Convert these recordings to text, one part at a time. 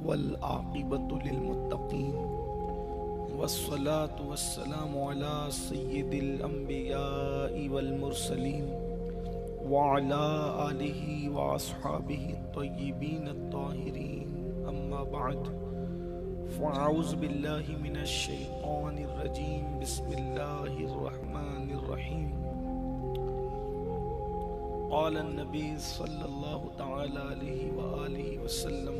والعاقبۃ للمتقین والصلاة والسلام على سید الانبیاء والمرسلین وعلى آلہ واصحابہ الطیبین الطاہرین اما بعد فاعوذ باللہ من الشیطان الرجیم بسم اللہ الرحمن الرحیم قال النبی صلی اللہ تعالی علیہ وآلہ وسلم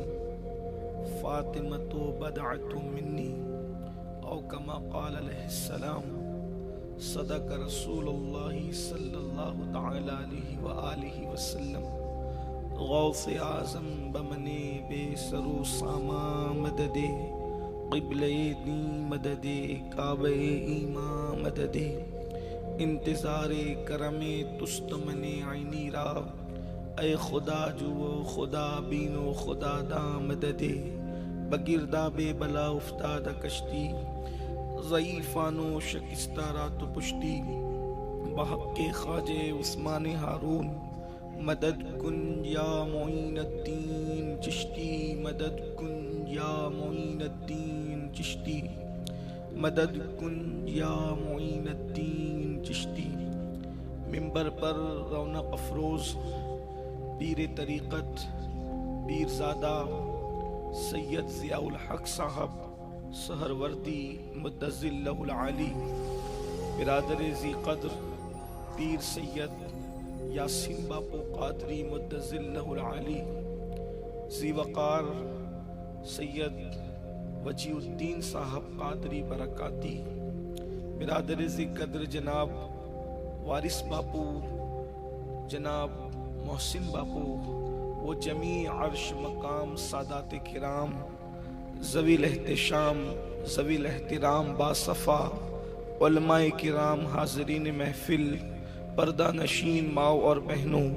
فاطمۃ بدعۃ منی او کما قال علیہ السلام صدق رسول اللہ صلی اللہ تعالی علیہ وآلہ وسلم غوث اعظم بمنے بے سرو ساما مدد قبلِ دین مدد کعبہ ایمان مدد انتظار کرم تستمن عینی را اے خدا جو خدا بینو خدا دا مدد بگردہ بے بلا افتادہ کشتی ضعیفانو شکستہ رات پشتی بحق خواجہ عثمان ہارون مدد کن یا معین الدین چشتی مدد کن یا معین الدین چشتی مدد کن یا معین الدین چشتی منبر پر رونق افروز پیر طریقت پیرزادہ سید ضیاء الحق صاحب سہروردی مدظل اللہ العالی برادر ذی قدر پیر سید یاسین باپو قادری مدظل اللہ العالی ذی وقار سید وجی الدین صاحب قادری برکاتی برادر ذی قدر جناب وارث باپو جناب محسن باپو وہ جمیع عرش مقام سادات کرام ذوی الاحتشام ذوی الاحترام باصفا علماء کرام حاضرین محفل پردہ نشین ماؤں اور بہنوں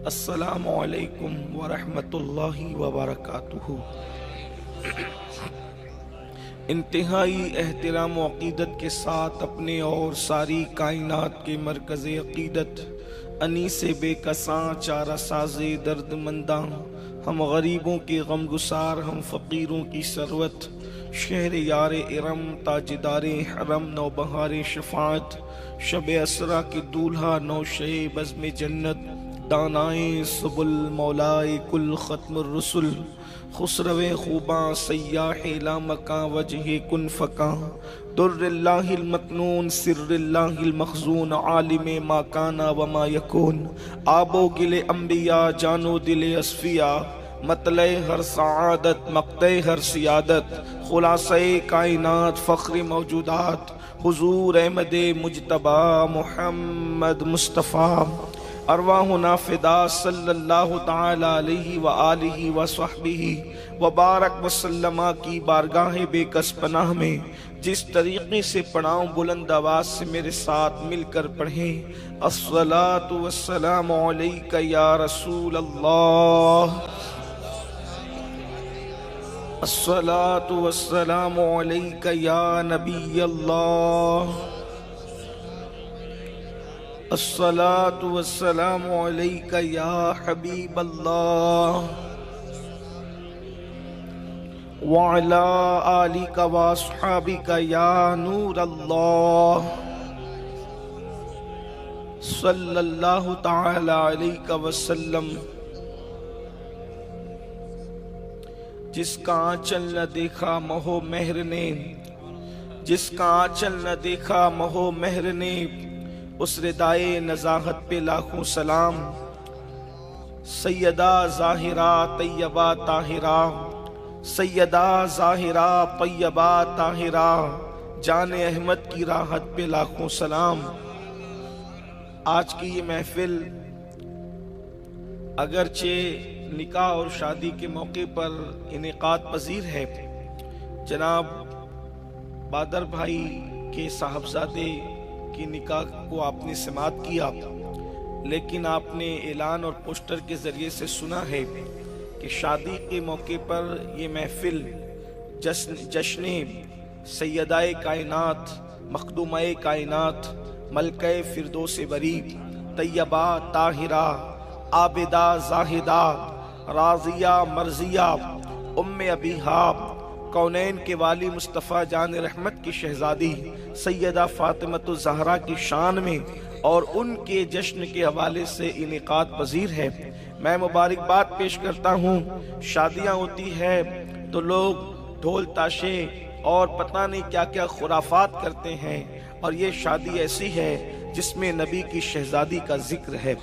السلام علیکم ورحمۃ اللہ وبرکاتہ۔ انتہائی احترام و عقیدت کے ساتھ اپنے اور ساری کائنات کے مرکز عقیدت انیس بے کساں چارہ ساز درد منداں ہم غریبوں کے غم گسار ہم فقیروں کی ثروت شہر یار ارم تاجدار حرم نوبہار شفاعت شب اسرا کے دولہا نوشہ بزم جنت دانائے سبل مولائے کل ختم الرسل خسرو خوباں سیاح لامکاں وجہ کن فکاں در اللہ المکنون سر اللہ المخزون عالم ما کانا وما یکون آب و گل انبیاء جانو دل اصفیاء مطلع ہر سعادت مقطع ہر سیادت خلاصہ کائنات فخر موجودات حضور احمد مجتبی محمد مصطفیٰ ارواحنا فدا صلی اللہ تعالی علیہ وآلہ وصحبہ وبارک وسلم کی بارگاہ بے کس پناہ میں جس طریقے سے پڑھاؤں بلند آواز سے میرے ساتھ مل کر پڑھیں الصلاۃ والسلام علیک یا رسول اللہ الصلاۃ والسلام علیک یا نبی اللہ الصلاۃ والسلام علیک یا حبیب اللہ وعلی آلک واصحابک یا نور اللہ صلی اللہ تعالی علیہ وسلم۔ جس کا آنچل نہ دیکھا مہو مہر نے جس کا آنچل نہ دیکھا مہو مہر نے اس ردائے نزاہت پہ لاکھوں سلام سیدہ ظاہرہ طیبہ طاہرہ سیدہ ظاہرہ طیبہ طاہرہ جان احمد کی راحت پہ لاکھوں سلام۔ آج کی یہ محفل اگرچہ نکاح اور شادی کے موقع پر انعقاد پذیر ہے، جناب بادر بھائی کے صاحبزادے کی نکاح کو آپ نے سماعت کیا، لیکن آپ نے اعلان اور پوسٹر کے ذریعے سے سنا ہے کہ شادی کے موقع پر یہ محفل جشن سیدہ کائنات مخدومہ کائنات ملکہ فردوس بری طیبہ طاہرہ عابدہ زاہدہ راضیہ مرضیہ अबीहा, कौनैन के वाली मुस्तफ़ा जान रहमत की शहजादी सैयदा फातिमतु ज़हरा की शान में और उनके जश्न के हवाले से इनेकाद पजीर है। मैं मुबारकबाद पेश करता हूँ। शादियाँ होती है तो लोग ढोल ताशे और पता नहीं क्या क्या खुराफात करते हैं, और ये शादी ऐसी है जिसमें नबी की शहजादी का जिक्र है,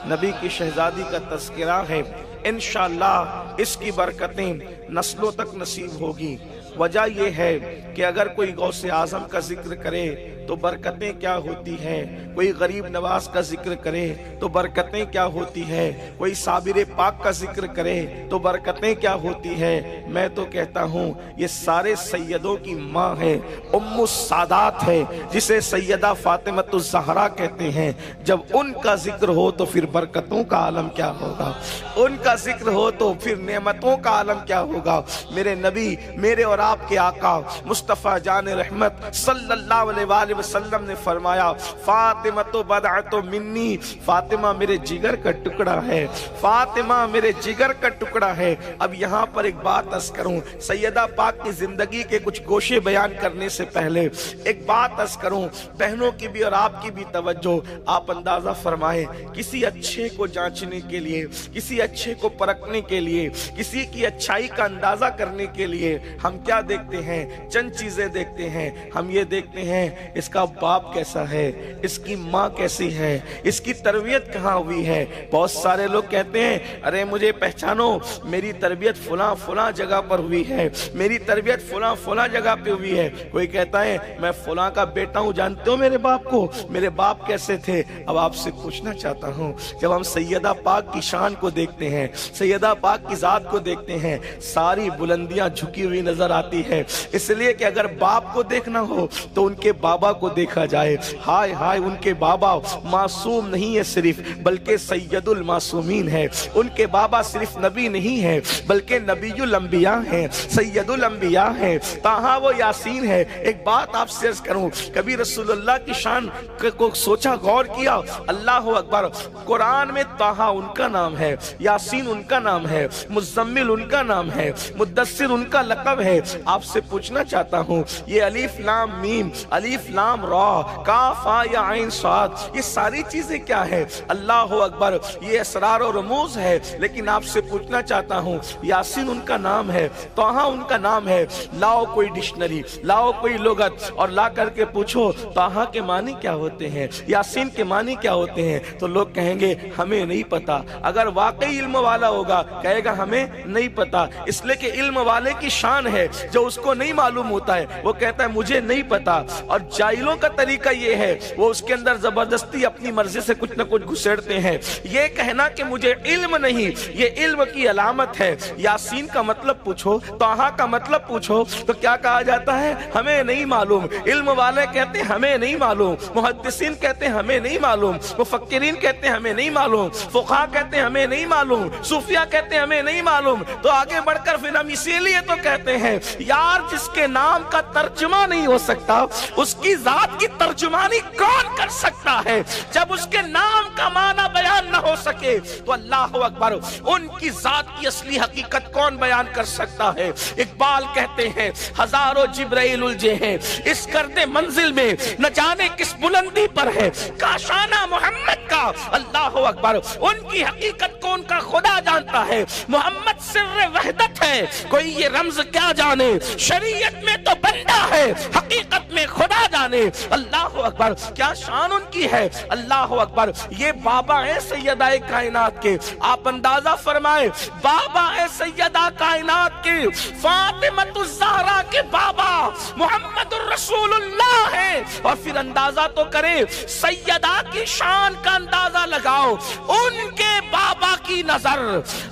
नबी की शहजादी का तज़किरा है। इंशाअल्लाह इसकी बरकतें नस्लों तक नसीब होगी। वजह यह है कि अगर कोई गौसे आज़म का जिक्र करे तो बरकतें क्या होती हैं, कोई गरीब नवाज का जिक्र करे तो बरकतें क्या होती है, कोई साबिर पाक का जिक्र करे तो बरकतें क्या होती है। मैं तो कहता हूँ ये सारे सैयदों की माँ है, उम्मु सादात है, जिसे सैयदा फातिमतु ज़हरा कहते हैं। जब उनका जिक्र हो तो फिर बरकतों का आलम क्या होगा, उनका जिक्र हो तो फिर नेमतों का आलम क्या होगा। मेरे नबी, मेरे और आपके आका मुस्तफ़ा जान रहमत सल्लल्लाहु अलैहि वसल्लम ने फरमाया, फातिमा तो बदअतु मिन्नी, फातिमा मेरे जिगर का टुकड़ा है, फातिमा मेरे जिगर का टुकड़ा है। अब यहाँ पर एक बात अर्ज करूं, सैयदा पाक की जिंदगी के कुछ गोशे बयान करने से पहले एक बात अर्ज करूं, बहनों की भी और आपकी भी तवज्जो। आप अंदाजा फरमाएं, किसी अच्छे को जांचने के लिए, किसी अच्छे को परखने के लिए, किसी की अच्छाई का अंदाजा करने के लिए हम क्या देखते हैं, चंद चीजें देखते हैं। हम ये देखते हैं इसका बाप कैसा है, इसकी माँ कैसी है, इसकी तरबियत कहाँ हुई है। बहुत सारे लोग कहते हैं अरे मुझे पहचानो, मेरी तरबियत फुला फुला जगह पर हुई है, मेरी तरबियत फुला फुला जगह पे हुई है। कोई कहता है मैं फुला का बेटा हूँ, जानते हो मेरे बाप को, मेरे बाप कैसे थे। अब आपसे पूछना चाहता हूँ, जब हम सैयदा पाक की शान को देखते हैं, सैयदा पाक की जात को देखते हैं, सारी बुलंदियां झुकी हुई नजर आती है। इसलिए कि अगर बाप को देखना हो तो उनके बाबा को देखा जाए। हाय हाय, उनके बाबा मासूम नहीं है सिर्फ, बल्कि सैयदुल मासूमीन है। उनके बाबा सिर्फ नबी नहीं है बल्कि नबीयुल अंबिया है, सैयदुल अंबिया है, ताहा वो यासीन है। एक बात आपसे अर्ज करूं, कभी रसूलुल्लाह की शान को सोचा, गौर किया? अल्लाह अकबर, कुरान में ताहा उनका नाम है, यासीन उनका नाम है, मुज़म्मिल उनका नाम है, मुद्दस्सिर उनका लक़ब है। आपसे पूछना चाहता हूं, ये अलीफ लाम मीम, अलीफ लाम रा, काफ हा या आइन साद, ये सारी चीजें क्या है? अल्लाह अकबर, ये असरार और रमूज है। लेकिन आपसे पूछना चाहता हूँ, यासीन उनका नाम है, ताहा उनका नाम है। लाओ कोई डिक्शनरी, लाओ कोई लुगत और ला करके पूछो ताहा के मानी क्या होते हैं, यासीन के मानी क्या होते हैं, तो लोग कहेंगे हमें नहीं पता। अगर वाकई इल्म वाला होगा कहेगा हमें नहीं पता। इसलिए कि इल्म वाले की शान है, जो उसको नहीं मालूम होता है वो कहता है मुझे नहीं पता। और जाहिलों का तरीका ये है, वो उसके अंदर जबरदस्ती अपनी मर्जी से कुछ न कुछ घुसेड़ते हैं। ये कहना कि मुझे इल्म नहीं, ये इल्म की अलामत है। यासीन का मतलब पूछो, ताहा का मतलब पूछो तो क्या कहा जाता है? हमें नहीं मालूम। इल्म वाले कहते हैं हमें नहीं मालूम, मुहद्दिसीन कहते हैं हमें नहीं मालूम, मुफक्किरीन कहते हैं हमें नहीं मालूम, फुक़हा कहते हैं हमें नहीं मालूम, सूफिया कहते हैं हमें नहीं मालूम। तो आगे बढ़कर फिर हम इसीलिए तो कहते हैं यार, जिसके नाम का तर्जुमा नहीं हो सकता उसकी जात की तर्जुमानी कौन कर सकता है? जब उसके नाम का माना बयान न हो सके तो अल्लाह अकबर, उनकी जात की असली हकीकत कौन बयान कर सकता है? इकबाल कहते हैं हजारों जिब्राइल उलझे हैं इस गर्दे मंजिल में, न जाने किस बुलंदी पर है काशाना मोहम्मद का। अल्लाह अकबर, उनकी हकीकत को उनका खुदा जानता है। मोहम्मद सिर्र वहदत है, कोई ये रम्ज क्या जाने, शरीयत में तो बंदा है, हकीकत में खुदा जाने। अल्लाह अकबर, क्या शान उनकी है। अल्लाह अकबर, ये बाबा है सैयदा कायनात के। आप अंदाजा फरमाए, बाबा है सैयदा कायनात के, फातिमतु ज़हरा के बाबा मुहम्मदुर रसूलुल्लाह है। और फिर अंदाजा तो करें, सैयदा की शान का अंदाजा लगाओ। उनके बाबा की नजर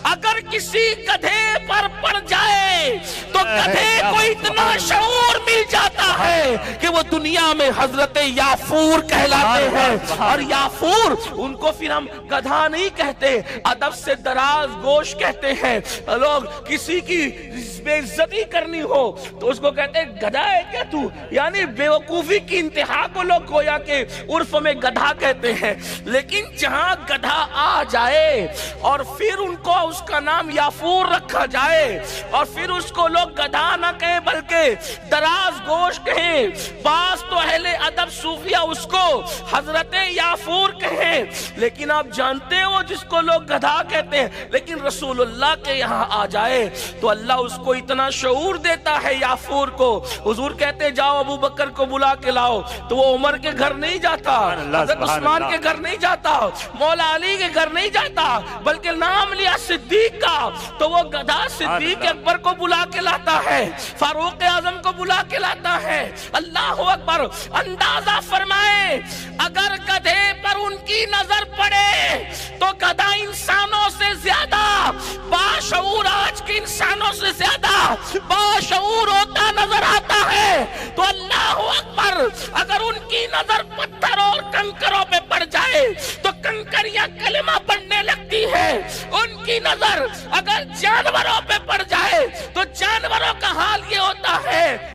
अगर किसी गधे पर पड़ जाए तो गधे को इतना शऊर मिल जाता है कि वो दुनिया में हजरत याफूर कहलाते हैं। और याफूर, उनको फिर हम गधा नहीं कहते, अदब से दराज गोश कहते हैं। लोग किसी की بے عزتی کرنی ہو تو اس کو کہتے ہیں گدھا ہے کیا تو، یعنی بیوقوفی کی انتہا کو لوگ گویا کہ عرف میں گدھا کہتے ہیں۔ لیکن جہاں گدھا آ جائے اور پھر ان کو اس کا نام یافور رکھا جائے اور پھر اس کو لوگ گدھا نہ کہیں بلکہ دراز گوش کہیں، بعض تو اہل ادب صوفیہ اس کو حضرت یافور کہیں، لیکن آپ جانتے ہو جس کو لوگ گدھا کہتے ہیں، لیکن رسول اللہ کے یہاں آ جائے تو اللہ اس کو اتنا شعور دیتا ہے یافور کو۔ حضور کہتے جاؤ ابو بکر کو بلا کے لاؤ تو وہ عمر کے گھر نہیں جاتا، حضرت عثمان کے گھر نہیں جاتا، مولا علی کے گھر نہیں جاتا، بلکہ نام لیا صدیق کا تو وہ گدھا صدیق اکبر کو بلا کے لاتا ہے، فاروق اعظم کو بلا کے لاتا ہے۔ اللہ اکبر! اندازہ فرمائے اگر گدھے پر ان کی نظر پڑے تو گدھا انسانوں سے زیادہ باشعور، آج کے انسانوں سے زیادہ باشعور ہوتا نظر آتا ہے۔ تو اللہ اکبر! اگر ان کی نظر پتھر اور کنکروں پہ پڑ جائے تو کنکریاں کلمہ پڑھنے لگتی ہے، ان کی نظر اگر جانوروں پہ پڑ جائے تو جانوروں کا حال یہ ہوتا ہے۔